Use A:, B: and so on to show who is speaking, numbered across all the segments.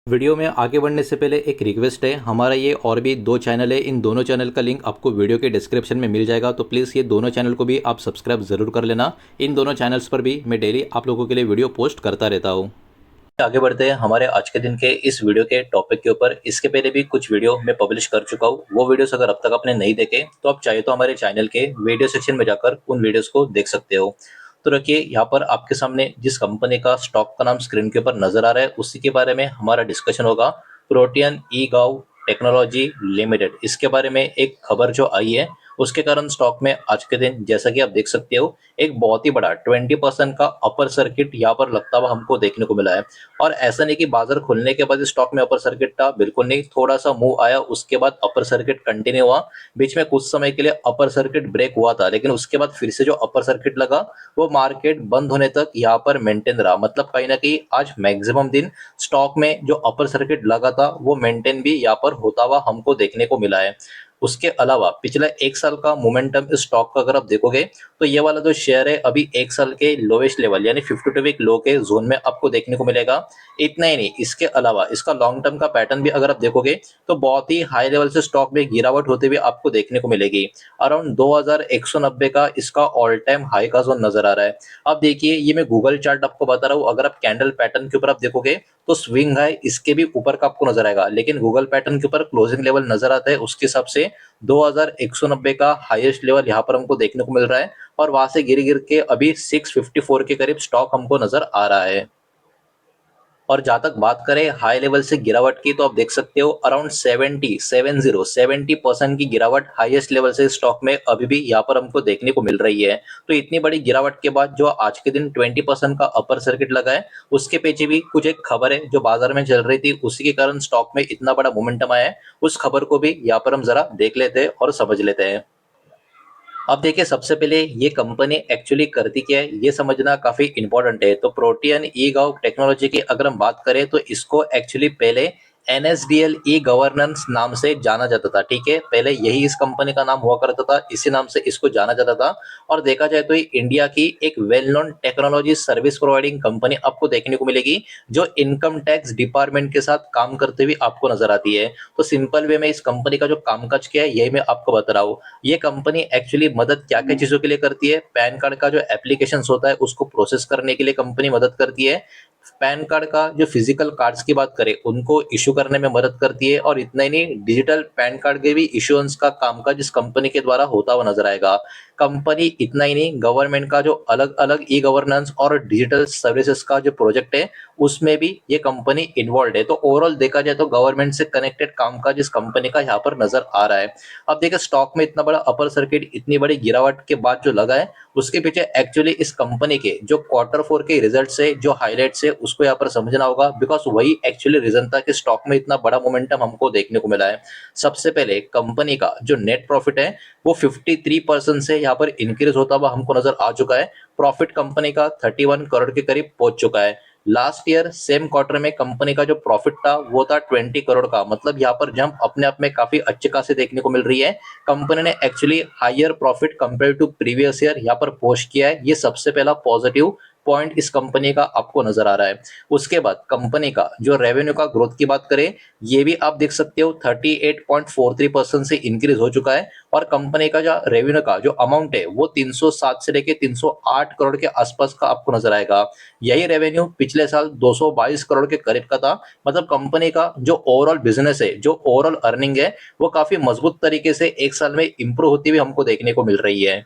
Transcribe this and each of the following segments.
A: Video में आगे बढ़ने से पहले एक रिक्वेस्ट है। हमारा ये और भी दो चैनल है, इन दोनों चैनल का लिंक आपको वीडियो के डिस्क्रिप्शन में मिल जाएगा, तो प्लीज़ ये दोनों चैनल को भी आप सब्सक्राइब ज़रूर कर लेना। इन दोनों चैनल्स पर भी मैं डेली आप लोगों के लिए वीडियो पोस्ट करता रहता हूँ। आगे बढ़ते हैं हमारे आज के दिन के इस वीडियो के टॉपिक के ऊपर। इसके पहले भी कुछ वीडियो मैं पब्लिश कर चुका हूँ, वो वीडियोस अगर अब तक आपने नहीं देखे तो आप चाहे तो हमारे चैनल के वीडियो सेक्शन में जाकर उन वीडियोस को देख सकते हो। तो रखिए, यहाँ पर आपके सामने जिस कंपनी का स्टॉक का नाम स्क्रीन के ऊपर नजर आ रहा है उसी के बारे में हमारा डिस्कशन होगा। प्रोटियन ई गाव टेक्नोलॉजी लिमिटेड, इसके बारे में एक खबर जो आई है उसके कारण स्टॉक में आज के दिन जैसा कि आप देख सकते हो एक बहुत ही बड़ा 20% का अपर सर्किट यहाँ पर लगता हुआ हमको देखने को मिला है। और ऐसा नहीं कि बाजार खुलने के बाद स्टॉक में अपर सर्किट था, बिल्कुल नहीं। थोड़ा सा मूव आया, उसके बाद अपर सर्किट कंटिन्यू हुआ। बीच में कुछ समय के लिए अपर सर्किट ब्रेक हुआ था, लेकिन उसके बाद फिर से जो अपर सर्किट लगा वो मार्केट बंद होने तक यहाँ पर मेंटेन रहा। मतलब कहीं ना कहीं आज मैक्सिमम दिन स्टॉक में जो अपर सर्किट लगा था वो मेंटेन भी यहाँ पर होता हुआ हमको देखने को मिला है। उसके अलावा पिछला एक साल का मोमेंटम इस स्टॉक का अगर आप देखोगे तो ये वाला जो शेयर है अभी एक साल के लोवेस्ट लेवल यानी 52 वीक लो के जोन में आपको देखने को मिलेगा। इतना ही नहीं, इसके अलावा इसका लॉन्ग टर्म का पैटर्न भी अगर आप देखोगे तो बहुत ही हाई लेवल से स्टॉक में गिरावट होते हुए आपको देखने को मिलेगी। अराउंड 2190 का इसका ऑल टाइम हाई का जोन नजर आ रहा है। अब देखिए, ये मैं गूगल चार्ट आपको बता रहा हूँ, अगर आप कैंडल पैटर्न के ऊपर आप देखोगे तो स्विंग हाई इसके भी ऊपर का आपको नजर आएगा, लेकिन गूगल पैटर्न के ऊपर क्लोजिंग लेवल नजर आता है उसके हिसाब से 2190 का हाईएस्ट लेवल यहाँ पर हमको देखने को मिल रहा है। और वहां से गिर गिर के अभी 654 के करीब स्टॉक हमको नजर आ रहा है। और जहां तक बात करें हाई लेवल से गिरावट की, तो आप देख सकते हो अराउंड 70% की गिरावट हाईएस्ट लेवल से स्टॉक में अभी भी यहाँ पर हमको देखने को मिल रही है। तो इतनी बड़ी गिरावट के बाद जो आज के दिन 20% का अपर सर्किट लगा है उसके पीछे भी कुछ एक खबर है जो बाजार में चल रही थी, उसी के कारण स्टॉक में इतना बड़ा मोमेंटम आया है। उस खबर को भी यहाँ पर हम जरा देख लेते हैं और समझ लेते हैं। अब देखिए, सबसे पहले ये कंपनी एक्चुअली करती क्या है ये समझना काफी इंपॉर्टेंट है। तो प्रोटियन ई गाव टेक्नोलॉजी की अगर हम बात करें तो इसको एक्चुअली पहले एनएसडीएल ई गवर्नेंस नाम से जाना जाता था। ठीक है, पहले यही इस कंपनी का नाम हुआ करता था, इसी नाम से इसको जाना जाता था। और देखा जाए तो ये इंडिया की एक well known technology service providing company आपको देखने को मिलेगी, जो इनकम टैक्स डिपार्टमेंट के साथ काम करते हुए आपको नजर आती है। तो सिंपल वे में इस कंपनी का जो कामकाज क्या है यही मैं आपको बता रहा हूँ। ये कंपनी एक्चुअली मदद क्या क्या चीजों के लिए करती है, पैन कार्ड का जो एप्लीकेशन होता है उसको प्रोसेस करने के लिए कंपनी मदद करती है। पैन कार्ड का जो फिजिकल कार्ड्स की बात करें उनको इशू करने में मदद करती है। और इतना ही नहीं, डिजिटल पैन कार्ड के भी इशुएंस का कामकाज इस कंपनी के द्वारा होता हुआ नजर आएगा। कंपनी इतना ही नहीं, गवर्नमेंट का जो अलग अलग ई गवर्नेंस और डिजिटल सर्विसेज का जो प्रोजेक्ट है उसमें भी ये कंपनी इन्वॉल्व है। तो ओवरऑल देखा जाए तो गवर्नमेंट से कनेक्टेड कामकाज इस कंपनी का यहाँ पर नजर आ रहा है। अब देखिए, स्टॉक में इतना बड़ा अपर सर्किट इतनी बड़ी गिरावट के बाद जो लगा है उसके पीछे एक्चुअली इस कंपनी के जो क्वार्टर 4 के रिजल्ट से जो हाईलाइट्स है उसको यहाँ पर समझना होगा, बिकॉज वही एक्चुअली रीजन था कि स्टॉक में इतना बड़ा मोमेंटम हमको देखने को मिला है। सबसे पहले कंपनी का जो नेट प्रॉफिट है वो 53% से यहाँ पर इंक्रीज होता हुआ हमको नजर आ चुका है। प्रॉफिट कंपनी का 31 करोड़ के करीब पहुंच चुका है। लास्ट ईयर सेम क्वार्टर में कंपनी का जो प्रॉफिट था वो था 20 करोड़ का। मतलब यहाँ पर जंप अपने आप में काफी अच्छे खासे देखने को मिल रही है। कंपनी ने actually higher profit compare to previous year यहाँ पर पोस्ट किया है, ये सबसे पहला पॉजिटिव पॉइंट इस कंपनी का आपको नजर आ रहा है। उसके बाद कंपनी का जो रेवेन्यू का ग्रोथ की बात करें, ये भी आप देख सकते हो 38.43% से इंक्रीज हो चुका है। और कंपनी का जो रेवेन्यू का जो अमाउंट है वो 307 से लेके 308 करोड़ के आसपास का आपको नजर आएगा। यही रेवेन्यू पिछले साल 222 करोड़ के करीब का था। मतलब कंपनी का जो ओवरऑल बिजनेस है, जो ओवरऑल अर्निंग है वो काफी मजबूत तरीके से एक साल में इंप्रूव होती हुई हमको देखने को मिल रही है।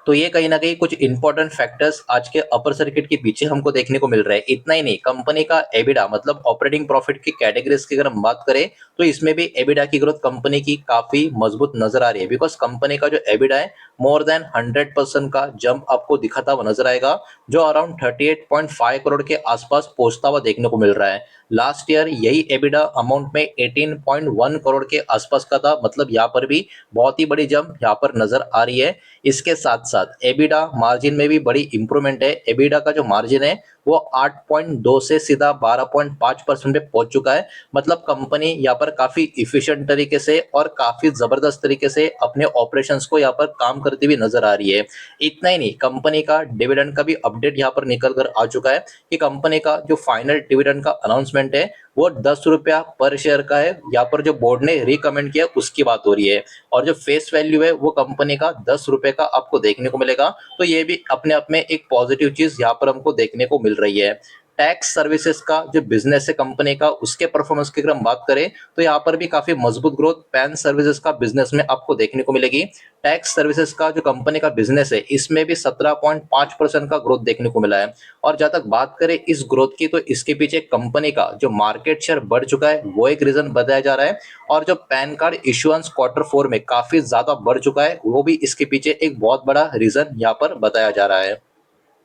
A: तो ये कहीं ना कहीं कुछ इंपॉर्टेंट फैक्टर्स आज के अपर सर्किट के पीछे हमको देखने को मिल रहा है। इतना ही नहीं, कंपनी का एबिडा मतलब ऑपरेटिंग प्रॉफिट की कैटेगरीज की अगर हम बात करें तो इसमें भी एबिडा की ग्रोथ कंपनी की काफी मजबूत नजर आ रही है, बिकॉज कंपनी का जो एबिडा है मोर देन 100% का जंप आपको दिखाता हुआ नजर आएगा, जो अराउंड 38.5 करोड़ के आसपास पहुंचता हुआ देखने को मिल रहा है। लास्ट ईयर यही एबिडा अमाउंट में 18.1 करोड़ के आसपास का था। मतलब यहाँ पर भी बहुत ही बड़ी जंप यहाँ पर नजर आ रही है। इसके साथ साथ एबिडा मार्जिन में भी बड़ी इंप्रूवमेंट है। एबिडा का जो मार्जिन है वो 8.2 से सीधा 12.5% पे पहुंच चुका है। मतलब कंपनी यहाँ पर काफी इफिशिएंट तरीके से और काफी जबरदस्त तरीके से अपने ऑपरेशंस को यहाँ पर काम करती हुई नजर आ रही है। इतना ही नहीं, कंपनी का डिविडेंड का भी अपडेट यहाँ पर निकल कर आ चुका है कि कंपनी का जो फाइनल डिविडेंड का अनाउंसमेंट है वो 10 रुपया पर शेयर का है। यहाँ पर जो बोर्ड ने रिकमेंड किया उसकी बात हो रही है, और जो फेस वैल्यू है वो कंपनी का 10 रुपए का आपको देखने को मिलेगा। तो ये भी अपने आप में एक पॉजिटिव चीज यहाँ पर हमको देखने को मिल रही है। टैक्स सर्विसेज का जो बिजनेस है कंपनी का, उसके परफॉर्मेंस की अगर हम बात करें तो यहाँ पर भी काफी मजबूत ग्रोथ पैन सर्विसेज का बिजनेस में आपको देखने को मिलेगी। टैक्स सर्विसेज का जो कंपनी का बिजनेस है इसमें भी 17.5% का ग्रोथ देखने को मिला है। और जहां तक बात करें इस ग्रोथ की, तो इसके पीछे कंपनी का जो मार्केट शेयर बढ़ चुका है वो एक रीजन बताया जा रहा है, और जो पैन कार्ड इशुएंस Q4 में काफी ज्यादा बढ़ चुका है वो भी इसके पीछे एक बहुत बड़ा रीजन यहाँ पर बताया जा रहा है।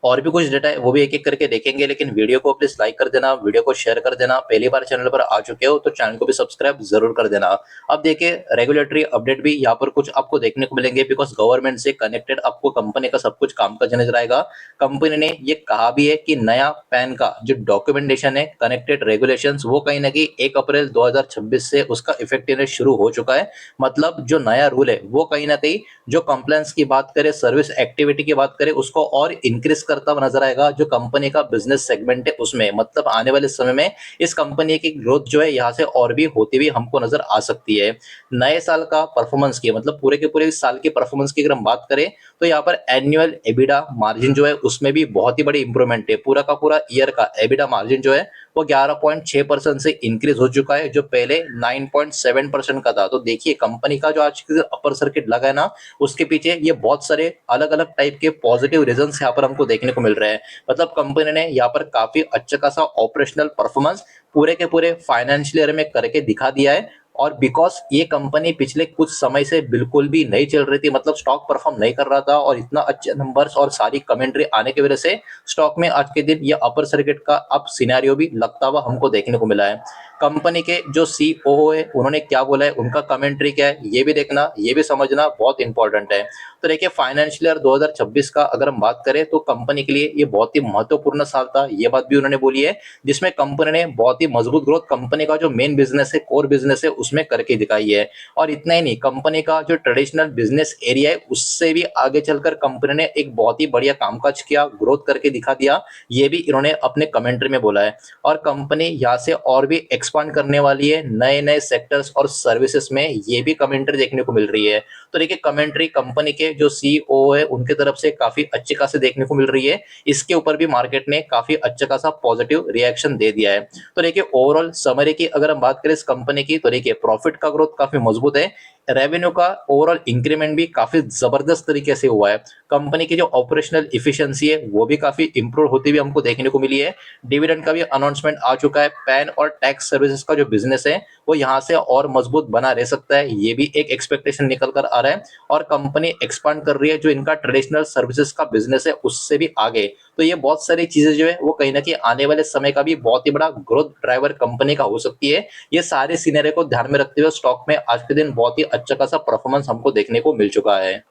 A: और भी कुछ डेटा है वो भी एक एक करके देखेंगे, लेकिन वीडियो को प्लीज लाइक कर देना, वीडियो को शेयर कर देना। पहली बार चैनल पर आ चुके हो तो चैनल को भी सब्सक्राइब जरूर कर देना। अब देखिए रेगुलेटरी अपडेट भी यहाँ पर कुछ आपको देखने को मिलेंगे, बिकॉज गवर्नमेंट से कनेक्टेड आपको कंपनी का सब कुछ काम का नजर आएगा। कंपनी ने ये कहा भी है कि नया पैन का जो डॉक्यूमेंटेशन है, कनेक्टेड रेगुलेशंस, वो कहीं ना कहीं 1 अप्रैल 2026 से उसका इफेक्टिवनेस शुरू हो चुका है। मतलब जो नया रूल है वो कहीं ना कहीं जो कंप्लायंस की बात करें, सर्विस एक्टिविटी की बात करें, उसको और इंक्रीज करता हुआ नजर आएगा जो कंपनी का बिजनेस सेगमेंट है उसमें। मतलब आने वाले समय में इस कंपनी की ग्रोथ जो है यहाँ से और भी होती हुई हमको नजर आ सकती है। नए साल का परफॉर्मेंस की, मतलब पूरे के पूरे साल की परफॉर्मेंस की अगर हम बात करें तो यहाँ पर एनुअल एबिडा मार्जिन जो है उसमें भी बहुत ही बड़ी इंप्रूवमेंट है। पूरा का पूरा ईयर का एबिडा मार्जिन जो है वो 11.6% से इंक्रीज हो चुका है, जो पहले 9.7% का था। तो देखिए कंपनी का जो आज अपर सर्किट लगा है ना, उसके पीछे ये बहुत सारे अलग अलग टाइप के पॉजिटिव रीजन यहाँ पर हमको देखने को मिल रहे हैं। मतलब कंपनी ने यहाँ पर काफी अच्छा खासा ऑपरेशनल परफॉर्मेंस पूरे के पूरे फाइनेंशियल ईयर में करके दिखा दिया है। और बिकॉज ये कंपनी पिछले कुछ समय से बिल्कुल भी नहीं चल रही थी, मतलब स्टॉक परफॉर्म नहीं कर रहा था, और इतना अच्छे नंबर्स और सारी कमेंट्री आने की वजह से स्टॉक में आज के दिन ये अपर सर्किट का अब सिनेरियो भी लगता हुआ हमको देखने को मिला है। कंपनी के जो सीओओ है उन्होंने क्या बोला है, उनका कमेंट्री क्या है, ये भी देखना, ये भी समझना बहुत इंपॉर्टेंट है। तो देखिए फाइनेंशियल ईयर 2026 का अगर हम बात करें तो कंपनी के लिए ये बहुत ही महत्वपूर्ण साल था, ये बात भी उन्होंने बोली है, जिसमें कंपनी ने बहुत ही मजबूत ग्रोथ कंपनी का जो मेन बिजनेस है, कोर बिजनेस है, उसमें करके दिखाई है। और इतना ही नहीं, कंपनी का जो ट्रेडिशनल बिजनेस एरिया है उससे भी आगे चलकर कंपनी ने एक बहुत ही बढ़िया कामकाज किया, ग्रोथ करके दिखा दिया, ये भी इन्होंने अपने कमेंट्री में बोला है। और कंपनी यहाँ से और भी एक्सपांड करने वाली है नए नए सेक्टर्स और सर्विसेज में, ये भी कमेंट्री देखने को मिल रही है। तो देखिए कमेंट्री कंपनी के जो सीईओ है उनके तरफ से काफी अच्छी खासी देखने को मिल रही है। इसके ऊपर भी मार्केट ने काफी अच्छा खासा पॉजिटिव रिएक्शन दे दिया है। तो देखिए ओवरऑल समरी की अगर हम बात करें इस कंपनी की, तो देखिए प्रॉफिट का ग्रोथ काफी मजबूत है, रेवेन्यू का ओवरऑल इंक्रीमेंट भी काफी जबरदस्त तरीके से हुआ है, कंपनी की जो ऑपरेशनल इफिशियंसी है वो भी काफी इंप्रूव होती हुई हमको देखने को मिली है। डिविडेंड का भी अनाउंसमेंट आ चुका है। पैन और टैक्स सर्विसेज का जो बिजनेस है वो यहाँ से और मजबूत बना रह सकता है, ये भी एक एक्सपेक्टेशन निकल कर आ रहा है। और कंपनी एक्सपांड कर रही है जो इनका ट्रेडिशनल सर्विसेज का बिजनेस है उससे भी आगे। तो ये बहुत सारी चीजें जो है वो कहीं ना कहीं आने वाले समय का भी बहुत ही बड़ा ग्रोथ ड्राइवर कंपनी का हो सकती है। ये सारे सिनेरियो को ध्यान में रखते हुए स्टॉक में आज के दिन बहुत ही अच्छा खासा परफॉर्मेंस हमको देखने को मिल चुका है।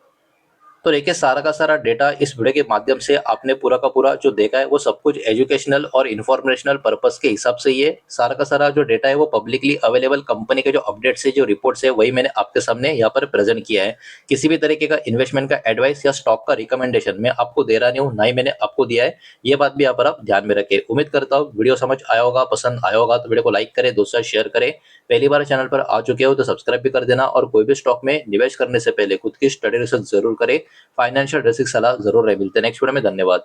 A: तो देखिए सारा का सारा डेटा इस वीडियो के माध्यम से आपने पूरा का पूरा जो देखा है वो सब कुछ एजुकेशनल और इन्फॉर्मेशनल पर्पस के हिसाब से, ये सारा का सारा जो डेटा है वो पब्लिकली अवेलेबल कंपनी के जो अपडेट्स है, जो रिपोर्ट्स है, वही मैंने आपके सामने यहाँ पर प्रेजेंट किया है। किसी भी तरीके का इन्वेस्टमेंट का एडवाइस या स्टॉक का रिकमेंडेशन मैं आपको दे रहा नहीं हूँ, ना ही मैंने आपको दिया है, ये बात भी यहाँ पर आप ध्यान में रखें। उम्मीद करता हूँ वीडियो समझ आया होगा, पसंद आया होगा तो वीडियो को लाइक करें, दोस्तों से शेयर करें। पहली बार चैनल पर आ चुके हो तो सब्सक्राइब भी कर देना, और कोई भी स्टॉक में निवेश करने से पहले खुद की स्टडी रिसर्च जरूर करें। फाइनेंशियल बेसिक सलाह जरूर रहे। मिलते हैं नेक्स्ट वीडियो में, धन्यवाद।